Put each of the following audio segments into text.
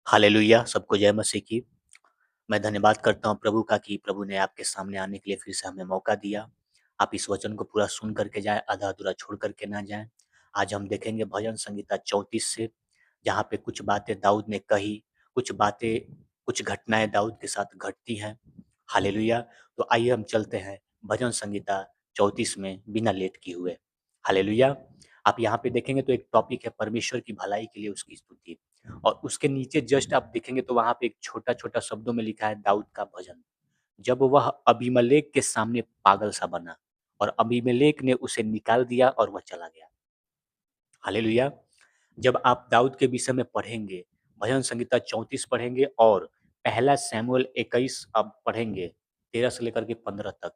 Hallelujah! सबको जय मसीह की। मैं धन्यवाद करता हूँ प्रभु का कि प्रभु ने आपके सामने आने के लिए फिर से हमें मौका दिया। आप इस वचन को पूरा सुन कर के जाएँ, आधा-अधूरा छोड़ कर के ना जाएँ। आज हम देखेंगे भजन संहिता 34 से, जहाँ पे कुछ बातें दाऊद ने कही, कुछ बातें, कुछ घटनाएँ दाऊद के साथ घटती हैं। हालेलुया! तो आइए हम चलते हैं भजन संहिता 34 में बिना लेट किए हुए। हालेलुया! आप यहाँ पे देखेंगे तो एक टॉपिक है परमेश्वर की भलाई के लिए उसकी स्तुति। और उसके नीचे जस्ट आप देखेंगे तो वहाँ पे एक छोटा-छोटा शब्दों में लिखा है दाऊद का भजन। जब वह अबीमेलेक के सामने पागल सा बना और अबीमेलेक ने उसे निकाल दिया और वह चला गया। हालेलुया! जब आप दाऊद के विषय में पढ़ेंगे, भजन संहिता 34 पढ़ेंगे और पहला शमूएल 21 आप पढ़ेंगे, 13 से लेकर के 15 तक,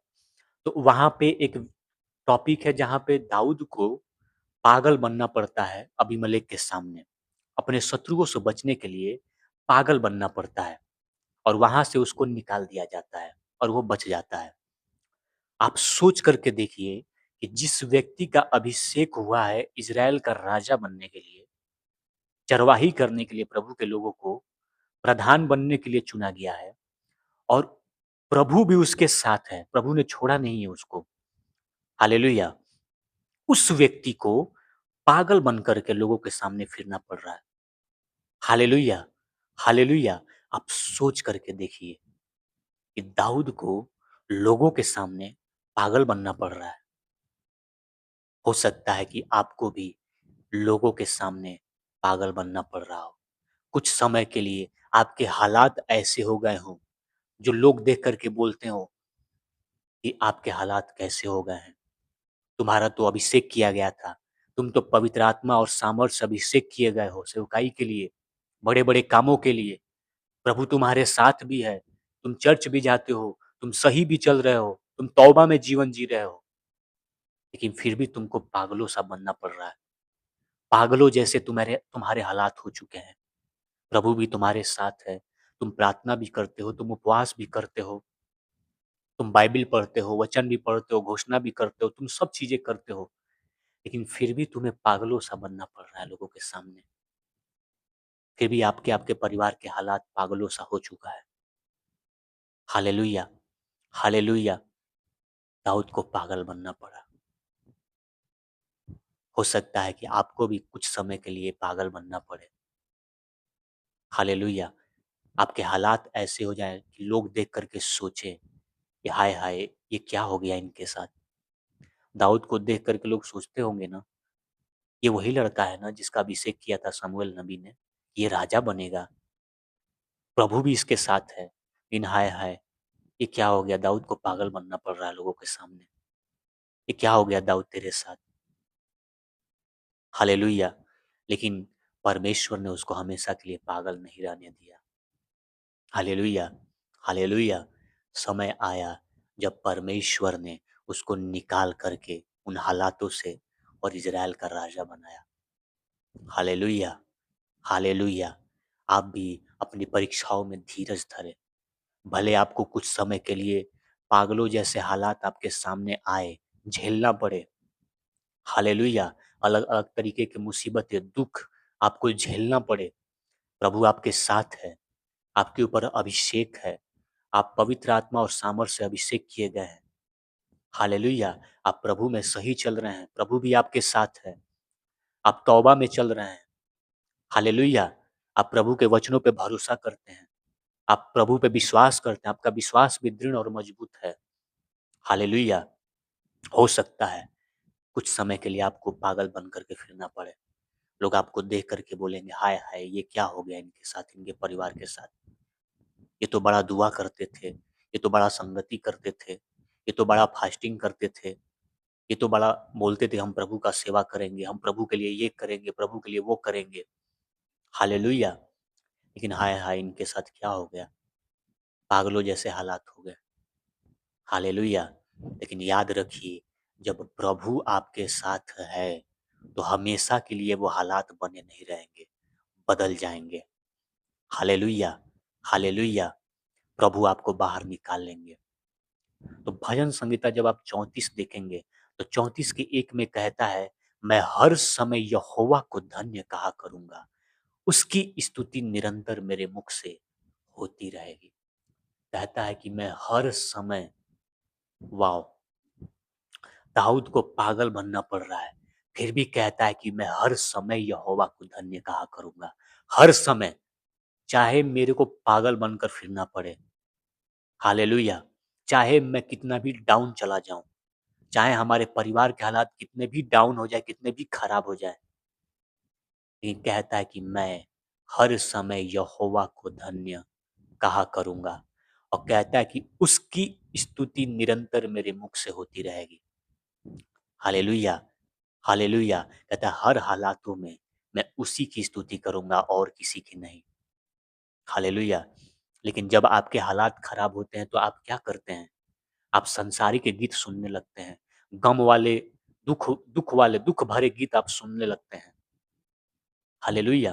तो वहाँ पे एक टॉपिक है जहाँ पे दाऊद को पागल बनना पड़ता है अबीमेलेक के सामने। अपने शत्रुओं से बचने के लिए पागल बनना पड़ता है और वहाँ से उसको निकाल दिया जाता है और वो बच जाता है। आप सोच करके देखिए कि जिस व्यक्ति का अभिषेक हुआ है इज़राइल का राजा बनने के लिए, चरवाही करने के लिए प्रभु के लोगों को, प्रधान बनने के लिए चुना गया है और प्रभु भी उसके साथ है, प्रभु ने छोड़ा नहीं है उसको। हालेलुया! उस व्यक्ति को पागल बन कर के लोगों के सामने फिरना पड़ रहा है। हालेलुया! हालेलुया! आप सोच करके देखिए कि दाऊद को लोगों के सामने पागल बनना पड़ रहा है। हो सकता है कि आपको भी लोगों के सामने पागल बनना पड़ रहा हो। कुछ समय के लिए आपके हालात ऐसे हो गए हों, जो लोग देख कर के बोलते हों कि आपके हालात कैसे हो गए हैं। तुम्हारा तो अभिषेक किया गया था। तुम तो पवित्र आत्मा और सामर्थ से अभिषेक किए गए हो सेवकाई के लिए, बड़े-बड़े कामों के लिए। प्रभु तुम्हारे साथ भी है। तुम चर्च भी जाते हो, तुम सही भी चल रहे हो, तुम तौबा में जीवन जी रहे हो, लेकिन फिर भी तुमको पागलों सा बनना पड़ रहा है। पागलों जैसे तुम्हारे तुम्हारे हालात हो चुके हैं। प्रभु भी तुम्हारे साथ है। तुम प्रार्थना भी करते हो, तुम उपवास भी करते हो, तुम बाइबिल पढ़ते हो, वचन भी पढ़ते हो, घोषणा भी करते हो, तुम सब चीज़ें करते हो, लेकिन फिर भी तुम्हें पागलों सा बनना पड़ रहा है लोगों के सामने। फिर भी आपके आपके परिवार के हालात पागलों सा हो चुका है। हालेलुया! हालेलुया! दाऊद को पागल बनना पड़ा। हो सकता है कि आपको भी कुछ समय के लिए पागल बनना पड़े। हालेलुया! आपके हालात ऐसे हो जाएँ कि लोग देख कर के सोचें कि हाय हाय! ये क्या हो गया इनके साथ? दाऊद को देख कर के लोग सोचते होंगे ना, ये वही लड़का है ना जिसका अभिषेक किया था शमूएल नबी ने, ये राजा बनेगा, प्रभु भी इसके साथ है। लेकिन हाय हाय! ये क्या हो गया? दाऊद को पागल बनना पड़ रहा है लोगों के सामने। ये क्या हो गया दाऊद तेरे साथ? हालेलुया! लेकिन परमेश्वर ने उसको हमेशा के लिए पागल नहीं रहने दिया। हालेलुया! हालेलुया! समय आया जब परमेश्वर ने उसको निकाल करके उन हालातों से और इज़राइल का राजा बनाया। हालेलुया! हालेलुया! आप भी अपनी परीक्षाओं में धीरज धरें। भले आपको कुछ समय के लिए पागलों जैसे हालात आपके सामने आए, झेलना पड़े। हालेलुया! अलग-अलग तरीके की मुसीबतें, दुःख आपको झेलना पड़े। प्रभु आपके साथ है, आपके ऊपर अभिषेक है। आप पवित्र आत्मा और सामर्थ से अभिषेक किए गए हैं। हालेलुया! आप प्रभु में सही चल रहे हैं, प्रभु भी आपके साथ है। आप तौबा में चल रहे हैं। हालेलुया! आप प्रभु के वचनों पे भरोसा करते हैं। आप प्रभु पे विश्वास करते हैं, आपका विश्वास भी दृढ़ और मजबूत है। हालेलुया! हो सकता है कुछ समय के लिए आपको पागल बन कर के फिरना पड़े। लोग आपको देख कर के बोलेंगे, हाय हाय! ये क्या हो गया इनके साथ, इनके परिवार के साथ? ये तो बड़ा दुआ करते थे, ये तो बड़ा संगति करते थे, ये तो बड़ा फास्टिंग करते थे, ये तो बड़ा बोलते थे हम प्रभु का सेवा करेंगे, हम प्रभु के लिए ये करेंगे, प्रभु के लिए वो करेंगे। हालेलुया! लेकिन हाय हाय! इनके साथ क्या हो गया? पागलों जैसे हालात हो गए। हालेलुया! लेकिन याद रखिए, जब प्रभु आपके साथ है, तो हमेशा के लिए वो हालात बने नहीं रहेंगे, बदल जाएँगे। हालेलुया! हालेलुया! प्रभु आपको बाहर निकाल लेंगे। तो भजन संहिता जब आप 34 देखेंगे, तो 34 के 1 में कहता है, मैं हर समय यहोवा को धन्य कहा करूँगा। उसकी स्तुति निरंतर मेरे मुख से होती रहेगी। कहता है कि मैं हर समय, वाओ! दाऊद को पागल बनना पड़ रहा है, फिर भी कहता है कि मैं हर समय यहोवा को धन्य कहा करूँगा। हर समय, चाहे मेरे को पागल बनकर फिरना पड़े। हालेलुया! चाहे मैं कितना भी डाउन चला जाऊँ, चाहे हमारे परिवार के हालात कितने भी डाउन हो जाए, कितने भी खराब हो जाएँ, लेकिन कहता है कि मैं हर समय यहोवा को धन्य कहा करूँगा और कहता है कि उसकी स्तुति निरंतर मेरे मुख से होती रहेगी। हालेलुया! हालेलुया! कहता है हर हालातों में मैं उसी की स्तुति करूँगा और किसी की नहीं। हालेलुया! लेकिन जब आपके हालात खराब होते हैं तो आप क्या करते हैं? आप संसारिक गीत सुनने लगते हैं। गम वाले, दुःख वाले, दुःख भरे गीत आप सुनने लगते हैं। हालेलुया!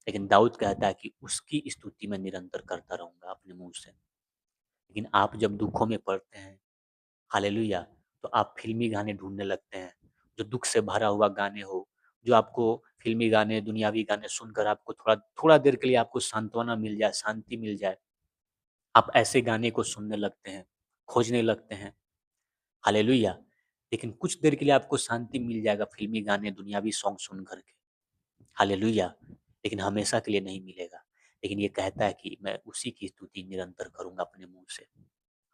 लेकिन दाऊद कहता है कि उसकी स्तुति मैं निरंतर करता रहूँगा अपने मुँह से। लेकिन आप जब दुःखों में पड़ते हैं, हालेलुया! तो आप फ़िल्मी गाने ढूँढने लगते हैं, जो दुःख से भरा हुआ गाने हो, जो आपको फ़िल्मी गाने, दुनियावी गाने सुनकर आपको थोड़ा देर के लिए आपको सांत्वना मिल जाए, शांति मिल जाए। आप ऐसे गाने को सुनने लगते हैं, खोजने लगते हैं। हालेलुया! लेकिन कुछ देर के लिए आपको शांति मिल जाएगा फ़िल्मी गाने, दुनियावी सॉन्ग सुन कर के। हालेलुया! लेकिन हमेशा के लिए नहीं मिलेगा। लेकिन ये कहता है कि मैं उसी की स्तुति निरंतर करूँगा अपने मुँह से।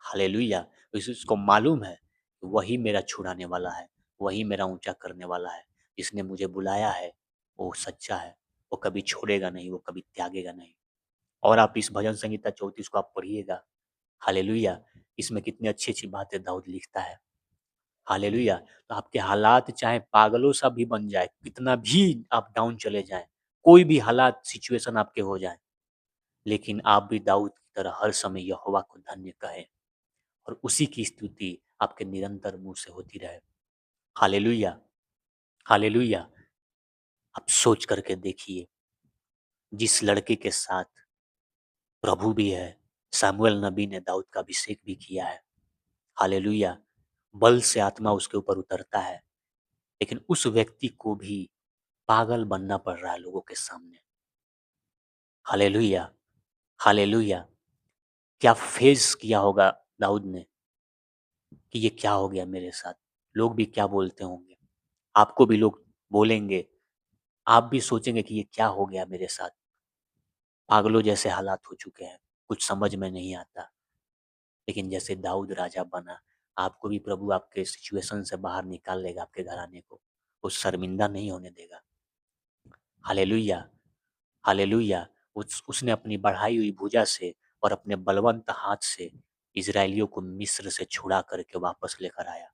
हालेलुया! उसको मालूम है कि वही मेरा छुड़ाने वाला है, वही मेरा ऊँचा करने वाला है। जिसने मुझे बुलाया है, वो सच्चा है, वो कभी छोड़ेगा नहीं, वो कभी त्यागेगा नहीं। और आप इस भजन संहिता 34 को आप पढ़िएगा। हालेलुया! इसमें कितनी अच्छी-अच्छी बातें दाऊद लिखता है। हालेलुया! तो आपके हालात चाहे पागलों सा भी बन जाए, कितना भी आप डाउन चले जाएँ, कोई भी हालात सिचुएशन आपके हो जाएँ, लेकिन आप भी दाऊद की तरह हर समय यहोवा को धन्य कहें और उसी की स्तुति आपके निरंतर मुँह से होती रहे। हालेलुया! हालेलुया! आप सोच करके देखिए, जिस लड़के के साथ प्रभु भी है, शमूएल नबी ने दाऊद का अभिषेक भी किया है। हालेलुया! बल से आत्मा उसके ऊपर उतरता है, लेकिन उस व्यक्ति को भी पागल बनना पड़ रहा है लोगों के सामने। हालेलुया! हालेलुया! क्या फेस किया होगा दाऊद ने कि ये क्या हो गया मेरे साथ? लोग भी क्या बोलते होंगे? आपको भी लोग बोलेंगे, आप भी सोचेंगे कि ये क्या हो गया मेरे साथ? पागलों जैसे हालात हो चुके हैं, कुछ समझ में नहीं आता। लेकिन जैसे दाऊद राजा बना, आपको भी प्रभु आपके सिचुएशन से बाहर निकाल लेगा, आपके घराने को। वो शर्मिंदा नहीं होने देगा। हालेलुया! हालेलुया! उसने अपनी बढ़ाई हुई भुजा से और अपने बलवंत हाथ से इज़राइलियों को मिस्र से छुड़ा करके वापस लेकर आया।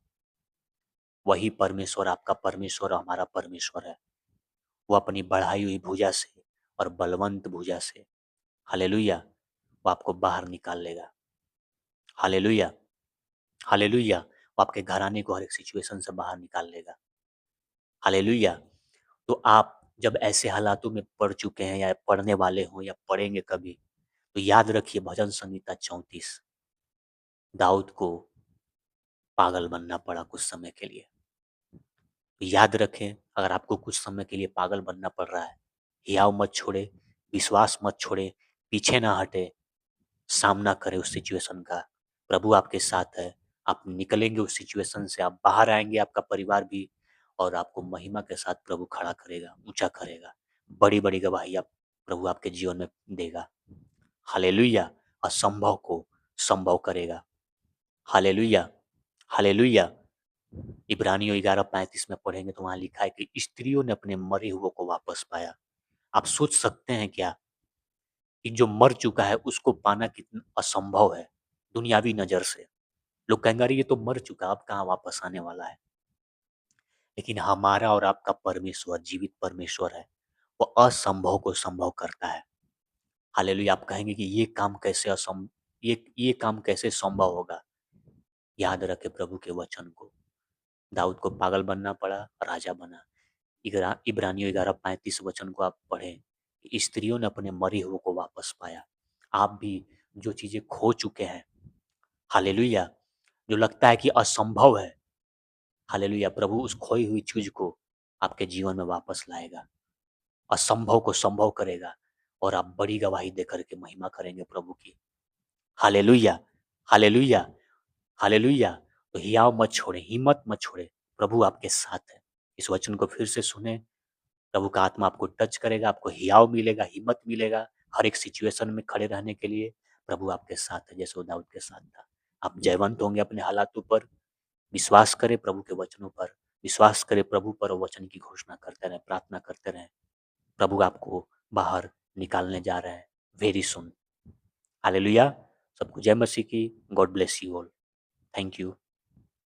वही परमेश्वर आपका परमेश्वर और हमारा परमेश्वर है। वो अपनी बढ़ाई हुई भुजा से और बलवंत भुजा से, हालेलुया! वो आपको बाहर निकाल लेगा। हालेलुया! हालेलुया! वो आपके घराने को हर एक सिचुएशन से बाहर निकाल लेगा। हालेलुया! तो आप जब ऐसे हालातों में पड़ चुके हैं या पड़ने वाले हों या पड़ेंगे कभी, तो याद रखिए भजन संहिता 34, दाऊद को पागल बनना पड़ा कुछ समय के लिए। तो याद रखें, अगर आपको कुछ समय के लिए पागल बनना पड़ रहा है, हियाव मत छोड़े, विश्वास मत छोड़े, पीछे ना हटे, सामना करें उस सिचुएशन का। प्रभु आपके साथ है, आप निकलेंगे उस सिचुएशन से, आप बाहर आएँगे, आपका परिवार भी, और आपको महिमा के साथ प्रभु खड़ा करेगा, ऊँचा करेगा। बड़ी-बड़ी गवाही आप प्रभु आपके जीवन में देगा। हालेलुया! असंभव को संभव करेगा। हालेलुया! हालेलुया! इब्रानियों 11:35 में पढ़ेंगे तो वहाँ लिखा है कि स्त्रियों ने अपने मरे हुओं को वापस पाया। आप सोच सकते हैं क्या कि जो मर चुका है उसको पाना कितना असंभव है दुनियावी नज़र से। लोग कहेंगे अरे ये तो मर चुका, अब कहाँ वापस आने वाला है। लेकिन हमारा और आपका परमेश्वर जीवित परमेश्वर है। वो असंभव को संभव करता है। हालेलुया! आप कहेंगे कि ये काम कैसे संभव होगा? याद रखें प्रभु के वचन को। दाऊद को पागल बनना पड़ा, राजा बना। इब्रानियों 11:35 वचन को आप पढ़ें कि स्त्रियों ने अपने मरे हुए को वापस पाया। आप भी जो चीज़ें खो चुके हैं, हालेलुया! जो लगता है कि असंभव है, हालेलुया! प्रभु उस खोई हुई चीज़ को आपके जीवन में वापस लाएगा। असंभव को संभव करेगा और आप बड़ी गवाही देकर के महिमा करेंगे प्रभु की। Hallelujah, hallelujah, hallelujah. तो हियाव मत छोड़े, हिम्मत मत छोड़े, प्रभु आपके साथ है। इस वचन को फिर से सुने, प्रभु का आत्मा आपको टच करेगा, आपको हियाव मिलेगा, हिम्मत मिलेगा हर एक सिचुएशन में खड़े रहने के लिए। प्रभु आपके साथ है जैसे वो दाऊद के साथ था। आप जयवंत होंगे अपने हालातों पर। विश्वास करें प्रभु के वचनों पर, विश्वास करें प्रभु पर और वचन की घोषणा करते रहें, प्रार्थना करते रहें। प्रभु आपको बाहर निकालने जा रहे हैं वेरी सुन। हालेलुया। सबको जय मसीह की। God bless you all. Thank you.